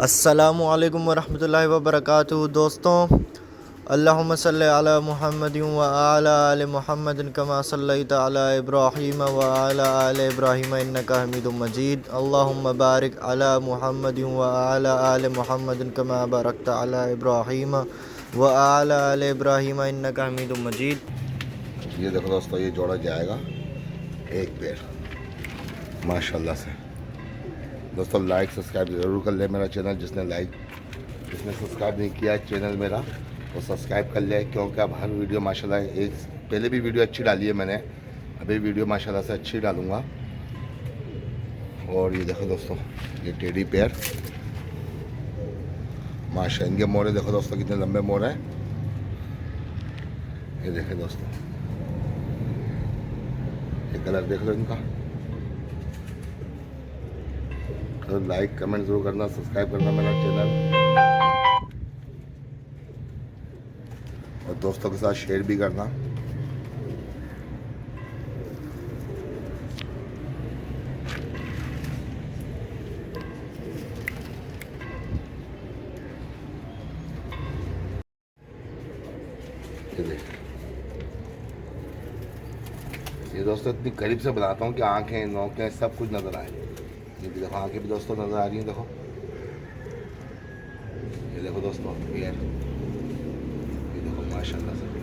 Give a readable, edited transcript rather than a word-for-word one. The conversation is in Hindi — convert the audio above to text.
अस्सलामु अलैकुम वरहमतुल्लाहि वबरकातुहू। दोस्तों, अल्लाहुम्मा सल्लि अला मुहम्मदिन व अला आलि मुहम्मदिन कमा सल्लैता अला इब्राहीम व अला आलि इब्राहीम इन्नका हमीदुम मजीद। अल्लाहुम्मा बारिक अला मुहम्मदिन व अला आलि मुहम्मदिन कमा बारकता अला इब्राहीम व अला आलि इब्राहीम इन्नका हमीदुम मजीद। ये देखो दोस्तों, ये जोड़ा जाएगा एक पेड़ माशाल्लाह से। दोस्तों लाइक सब्सक्राइब ज़रूर कर ले मेरा चैनल। जिसने सब्सक्राइब नहीं किया है चैनल मेरा वो सब्सक्राइब कर ले, क्योंकि अब हर वीडियो माशाल्लाह एक पहले भी वीडियो अच्छी डाली है मैंने, अभी वीडियो माशाल्लाह से अच्छी डालूँगा। और ये देखो दोस्तों, ये टेडी पेयर माशा, इनके मोड़े देखो दोस्तों कितने लंबे मोड़ हैं। ये देखें दोस्तों, ये कलर देख लो इनका। तो लाइक कमेंट जरूर करना, सब्सक्राइब करना मेरा चैनल, और दोस्तों के साथ शेयर भी करना। ये देख, ये दोस्तों इतनी करीब से बनाता हूँ कि आंखें नोकें सब कुछ नज़र आए। ये भी देखो, आंखें भी दोस्तों नज़र आ रही हैं। देखो, ये देखो दोस्तों, ये देखो माशाल्लाह से।